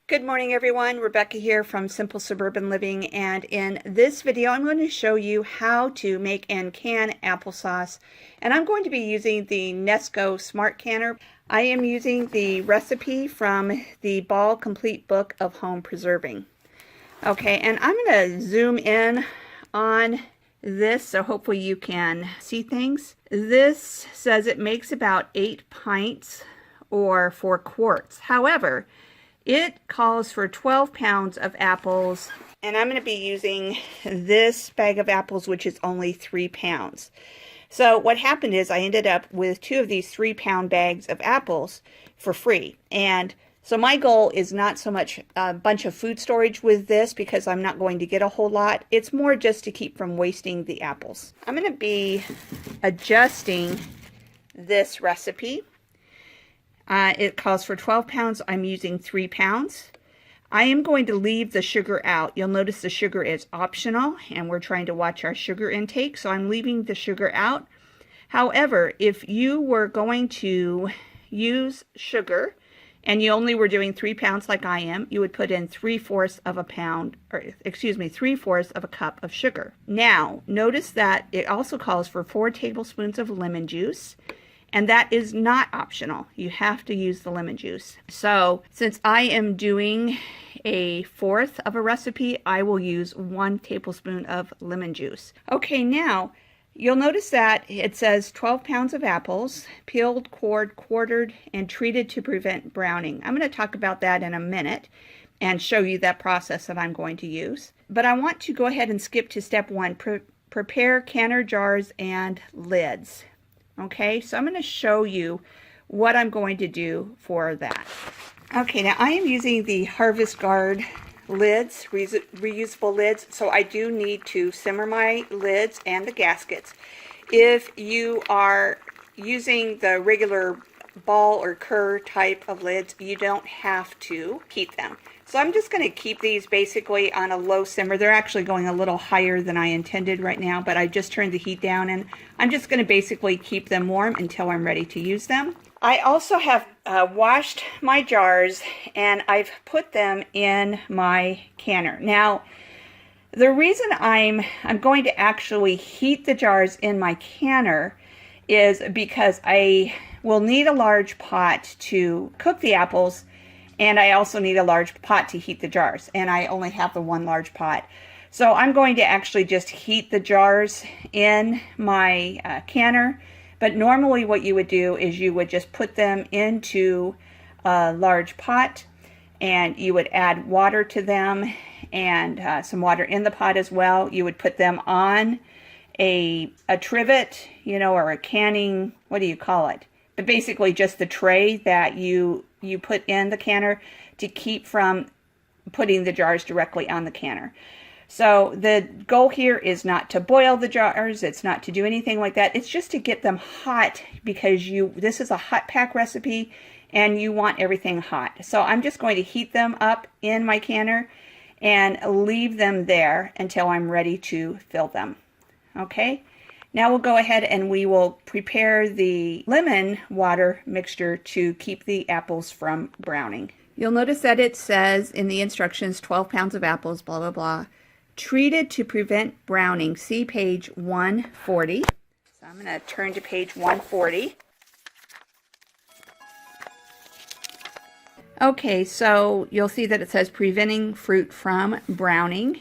Good morning everyone, Rebecca here from Simple Suburban Living, and in this video I'm going to show you how to make and can applesauce, and I'm going to be using the Nesco Smart Canner. I am using the recipe from the Ball Complete Book of Home Preserving. Okay, and I'm going to zoom in on this so hopefully you can see things. This says it makes about 8 pints or 4 quarts. However, it calls for 12 pounds of apples, and I'm going to be using this bag of apples, which is only 3 pounds. So what happened is I ended up with 2 of these 3-pound bags of apples for free. And so my goal is not so much a bunch of food storage with this, because I'm not going to get a whole lot. It's more just to keep from wasting the apples. I'm going to be adjusting this recipe. It calls for 12 pounds. I'm using 3 pounds. I am going to leave the sugar out. You'll notice the sugar is optional, and we're trying to watch our sugar intake, so I'm leaving the sugar out. However, if you were going to use sugar and you only were doing 3 pounds like I am, you would put in 3/4 of a pound, or excuse me, 3/4 of a cup of sugar. Now, notice that it also calls for 4 tablespoons of lemon juice. And that is not optional. You have to use the lemon juice. So since I am doing 1/4 of a recipe, I will use 1 tablespoon of lemon juice. Okay, now you'll notice that it says 12 pounds of apples, peeled, cored, quartered, and treated to prevent browning. I'm going to talk about that in a minute and show you that process that I'm going to use. But I want to go ahead and skip to step 1, prepare canner jars and lids. Okay, so I'm going to show you what I'm going to do for that. Okay, now I am using the Harvest Guard lids, reusable lids, so I do need to simmer my lids and the gaskets. If you are using the regular ball or cur type of lids, you don't have to heat them. So I'm just going to keep these basically on a low simmer. They're actually going a little higher than I intended right now, but I just turned the heat down, and I'm just going to basically keep them warm until I'm ready to use them. I also have washed my jars, and I've put them in my canner. Now, the reason I'm going to actually heat the jars in my canner is because I will need a large pot to cook the apples, and I also need a large pot to heat the jars, and I only have the 1 large pot. So I'm going to actually just heat the jars in my canner, but normally what you would do is you would just put them into a large pot, and you would add water to them, and some water in the pot as well. You would put them on a trivet, you know, or a canning, what do you call it? But basically just the tray that you put in the canner to keep from putting the jars directly on the canner. So the goal here is not to boil the jars, it's not to do anything like that. It's just to get them hot, because this is a hot pack recipe and you want everything hot. So I'm just going to heat them up in my canner and leave them there until I'm ready to fill them. Okay? Now we'll go ahead and we will prepare the lemon water mixture to keep the apples from browning. You'll notice that it says in the instructions 12 pounds of apples, blah, blah, blah. Treated to prevent browning. See page 140. So I'm going to turn to page 140. Okay, so you'll see that it says preventing fruit from browning.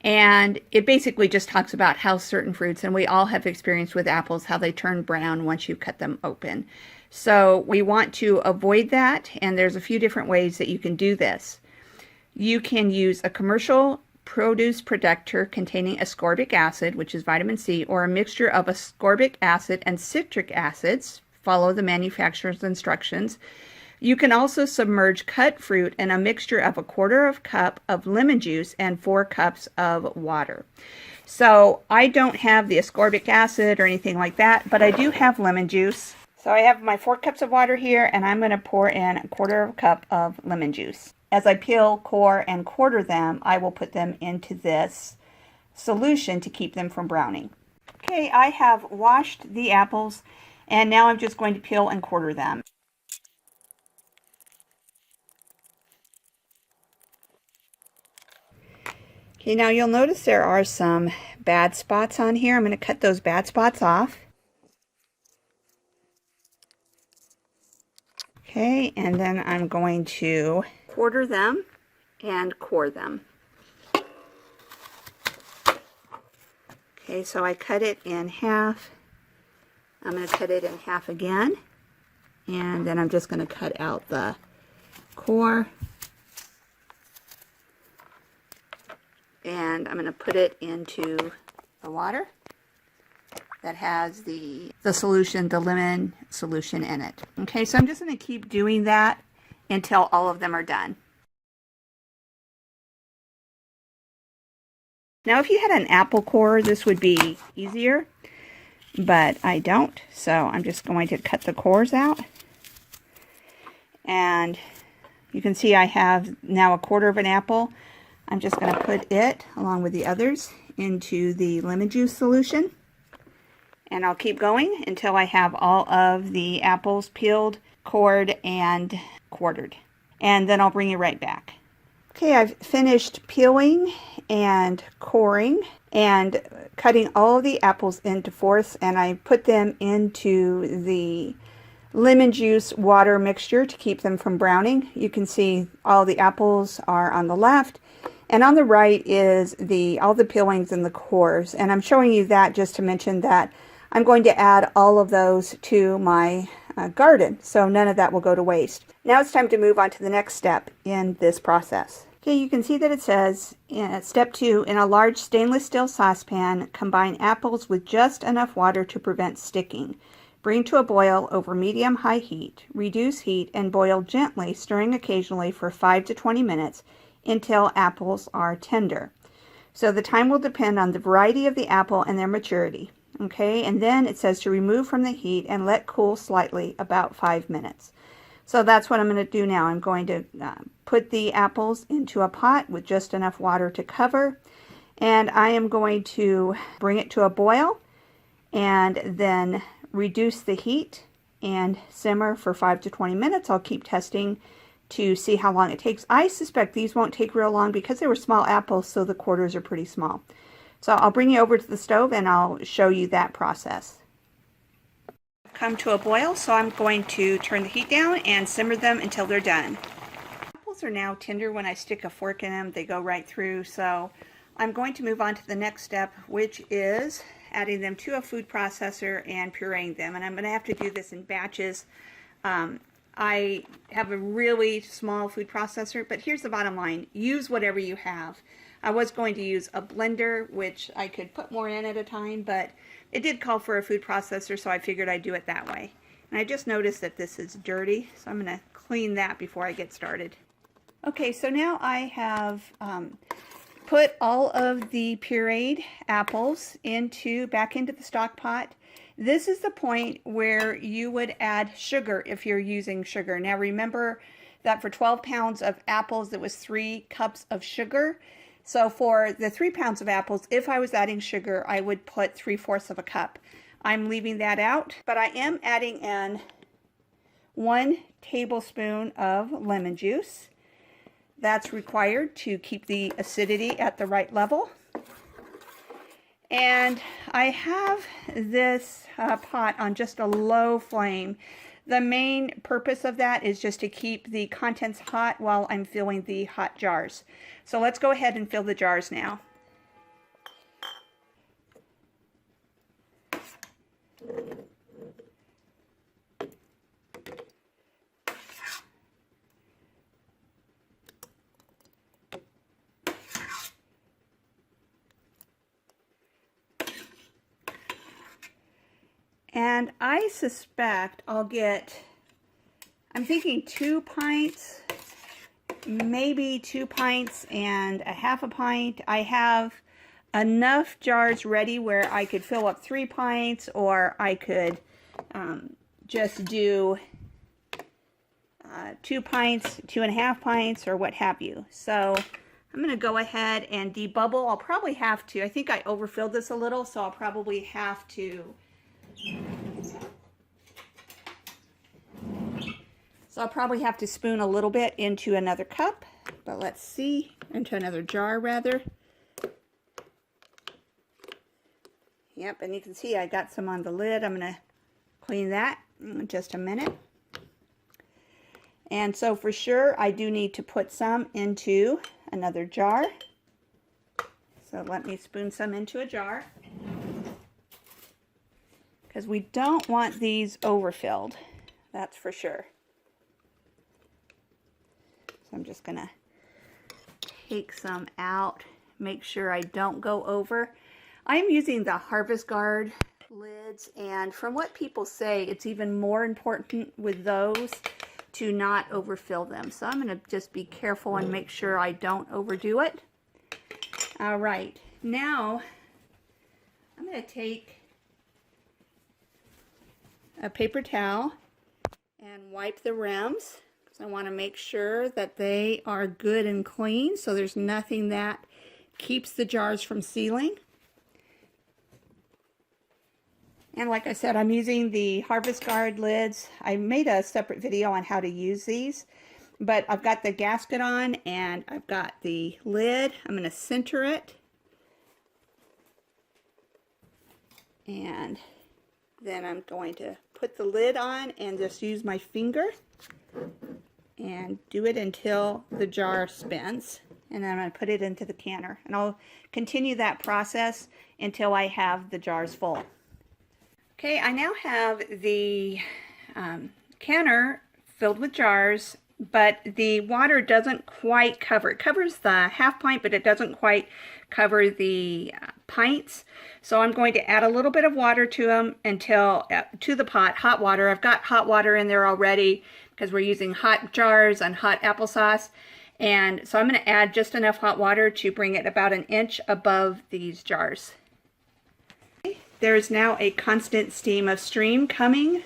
And it basically just talks about how certain fruits, and we all have experience with apples, how they turn brown once you cut them open. So we want to avoid that, and there's a few different ways that you can do this. You can use a commercial produce protector containing ascorbic acid, which is vitamin C, or a mixture of ascorbic acid and citric acids. Follow the manufacturer's instructions. You can also submerge cut fruit in a mixture of 1/4 cup of lemon juice and 4 cups of water. So I don't have the ascorbic acid or anything like that, but I do have lemon juice. So I have my 4 cups of water here, and I'm going to pour in 1/4 cup of lemon juice. As I peel, core, and quarter them, I will put them into this solution to keep them from browning. Okay, I have washed the apples, and now I'm just going to peel and quarter them. Okay, now you'll notice there are some bad spots on here. I'm going to cut those bad spots off. Okay, and then I'm going to quarter them and core them. Okay, so I cut it in half. I'm going to cut it in half again. And then I'm just going to cut out the core. And I'm going to put it into the water that has the solution, the lemon solution in it. Okay, so I'm just going to keep doing that until all of them are done. Now, if you had an apple core, this would be easier, but I don't. So I'm just going to cut the cores out. And you can see I have now 1/4 of an apple. I'm just going to put it, along with the others, into the lemon juice solution. And I'll keep going until I have all of the apples peeled, cored, and quartered. And then I'll bring you right back. Okay, I've finished peeling and coring and cutting all of the apples into fourths, and I put them into the lemon juice water mixture to keep them from browning. You can see all the apples are on the left, and on the right is all the peelings and the cores. And I'm showing you that just to mention that I'm going to add all of those to my garden, so none of that will go to waste. Now it's time to move on to the next step in this process. Okay, you can see that it says, step 2, in a large stainless steel saucepan, combine apples with just enough water to prevent sticking. Bring to a boil over medium-high heat. Reduce heat and boil gently, stirring occasionally for 5 to 20 minutes until apples are tender. So the time will depend on the variety of the apple and their maturity. Okay, and then it says to remove from the heat and let cool slightly, about 5 minutes. So that's what I'm going to do now. I'm going to put the apples into a pot with just enough water to cover, and I am going to bring it to a boil and then reduce the heat and simmer for 5 to 20 minutes. I'll keep testing to see how long it takes. I suspect these won't take real long because they were small apples, so the quarters are pretty small. So I'll bring you over to the stove and I'll show you that process. Come to a boil, so I'm going to turn the heat down and simmer them until they're done. Apples are now tender. When I stick a fork in them, they go right through. So I'm going to move on to the next step, which is adding them to a food processor and pureeing them. And I'm going to have to do this in batches. I have a really small food processor, but here's the bottom line. Use whatever you have. I was going to use a blender, which I could put more in at a time, but it did call for a food processor, so I figured I'd do it that way. And I just noticed that this is dirty, so I'm going to clean that before I get started. Okay, so now I have put all of the pureed apples back into the stock pot. This is the point where you would add sugar if you're using sugar. Now remember that for 12 pounds of apples, it was 3 cups of sugar. So for the 3 pounds of apples, if I was adding sugar, I would put 3/4 of a cup. I'm leaving that out, but I am adding in 1 tablespoon of lemon juice. That's required to keep the acidity at the right level. And I have this pot on just a low flame. The main purpose of that is just to keep the contents hot while I'm filling the hot jars. So let's go ahead and fill the jars now. And I suspect I'll get, I'm thinking 2 pints, maybe 2 pints and a half a pint. I have enough jars ready where I could fill up 3 pints, or I could just do 2 pints, 2.5 pints, or what have you. So I'm going to go ahead and debubble. I'll probably have to, I think I overfilled this a little, so I'll probably have to spoon a little bit into another cup, but let's see, into another jar rather. Yep, and you can see I got some on the lid. I'm going to clean that in just a minute. And so for sure, I do need to put some into another jar. So let me spoon some into a jar, because we don't want these overfilled, that's for sure. So I'm just going to take some out, make sure I don't go over. I'm using the Harvest Guard lids, and from what people say, it's even more important with those to not overfill them. So I'm going to just be careful and make sure I don't overdo it. All right, now I'm going to take a paper towel and wipe the rims, because I want to make sure that they are good and clean, so there's nothing that keeps the jars from sealing. And like I said, I'm using the Harvest Guard lids. I made a separate video on how to use these, but I've got the gasket on and I've got the lid. I'm going to center it, and then I'm going to put the lid on and just use my finger and do it until the jar spins, and then I'm going to put it into the canner, and I'll continue that process until I have the jars full. Okay, I now have the canner filled with jars, but the water doesn't quite cover. It covers the half pint, but it doesn't quite cover the pints. So I'm going to add a little bit of water to them until, to the pot, hot water. I've got hot water in there already because we're using hot jars and hot applesauce. And so I'm going to add just enough hot water to bring it about an inch above these jars. There's now a constant stream coming,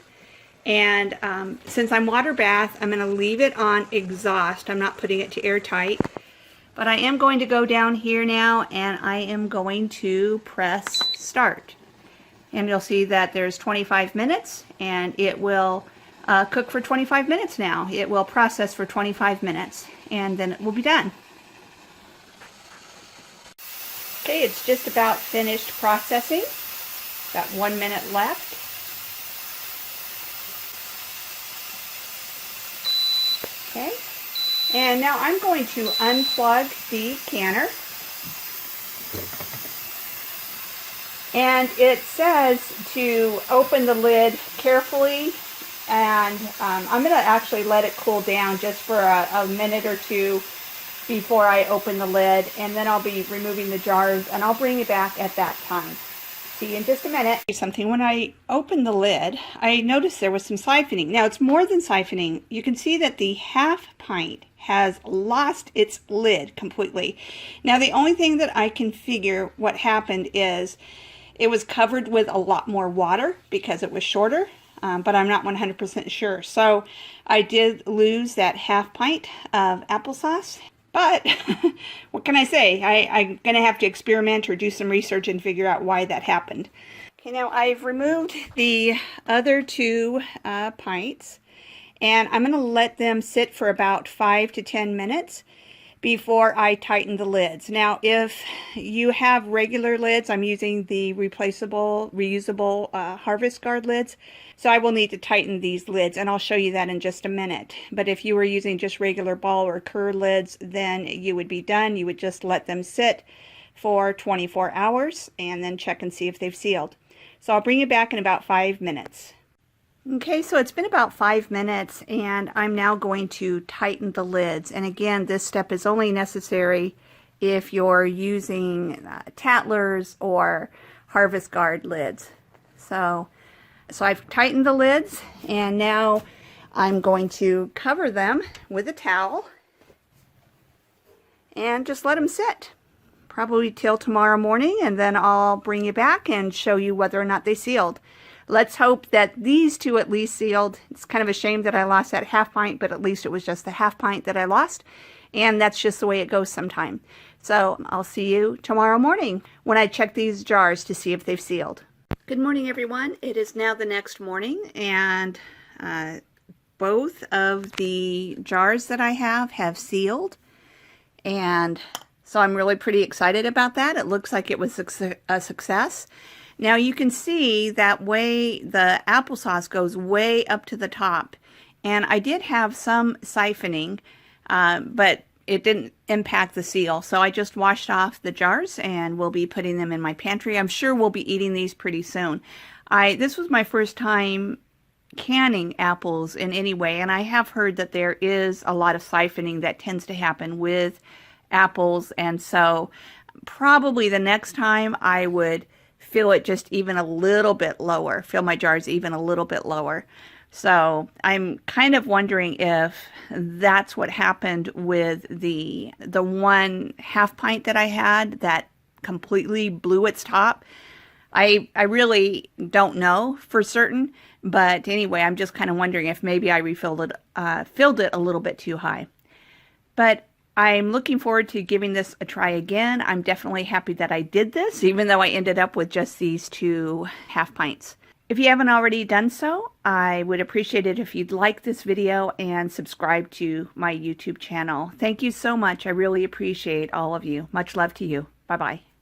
and since I'm water bath, I'm going to leave it on exhaust. I'm not putting it to airtight, but I am going to go down here now and I am going to press start, and you'll see that there's 25 minutes and it will cook for 25 minutes now. It will process for 25 minutes and then it will be done. Okay, it's just about finished processing. Got 1 minute left. Okay, and now I'm going to unplug the canner. And it says to open the lid carefully, and I'm going to actually let it cool down just for a minute or two before I open the lid, and then I'll be removing the jars, and I'll bring it back at that time. See you in just a minute. Something, when I opened the lid, I noticed there was some siphoning. Now it's more than siphoning. You can see that the half pint has lost its lid completely. Now the only thing that I can figure what happened is it was covered with a lot more water because it was shorter, but I'm not 100% sure. So I did lose that half pint of applesauce. But what can I say? I'm going to have to experiment or do some research and figure out why that happened. Okay, now I've removed the other two pints, and I'm going to let them sit for about 5 to 10 minutes before I tighten the lids. Now, if you have regular lids, I'm using the replaceable, reusable Harvest Guard lids. So I will need to tighten these lids, and I'll show you that in just a minute. But if you were using just regular ball or cur lids, then you would be done. You would just let them sit for 24 hours and then check and see if they've sealed. So I'll bring you back in about 5 minutes. Okay, so it's been about 5 minutes, and I'm now going to tighten the lids. And again, this step is only necessary if you're using Tattlers or Harvest Guard lids. So I've tightened the lids, and now I'm going to cover them with a towel and just let them sit. Probably till tomorrow morning, and then I'll bring you back and show you whether or not they sealed. Let's hope that these two at least sealed. It's kind of a shame that I lost that half pint, but at least it was just the half pint that I lost. And that's just the way it goes sometime. So I'll see you tomorrow morning when I check these jars to see if they've sealed. Good morning, everyone. It is now the next morning, and both of the jars that I have sealed. And so I'm really pretty excited about that. It looks like it was a success. Now you can see that way the applesauce goes way up to the top. And I did have some siphoning, but it didn't impact the seal. So I just washed off the jars and we'll be putting them in my pantry. I'm sure we'll be eating these pretty soon. This was my first time canning apples in any way, and I have heard that there is a lot of siphoning that tends to happen with apples, and so probably the next time I would fill it just even a little bit lower, fill my jars even a little bit lower. So I'm kind of wondering if that's what happened with the 1/2 pint that I had that completely blew its top. I really don't know for certain, but anyway, I'm just kind of wondering if maybe I filled it a little bit too high. But I'm looking forward to giving this a try again. I'm definitely happy that I did this, even though I ended up with just these 2/2 pints. If you haven't already done so, I would appreciate it if you'd like this video and subscribe to my YouTube channel. Thank you so much. I really appreciate all of you. Much love to you. Bye-bye.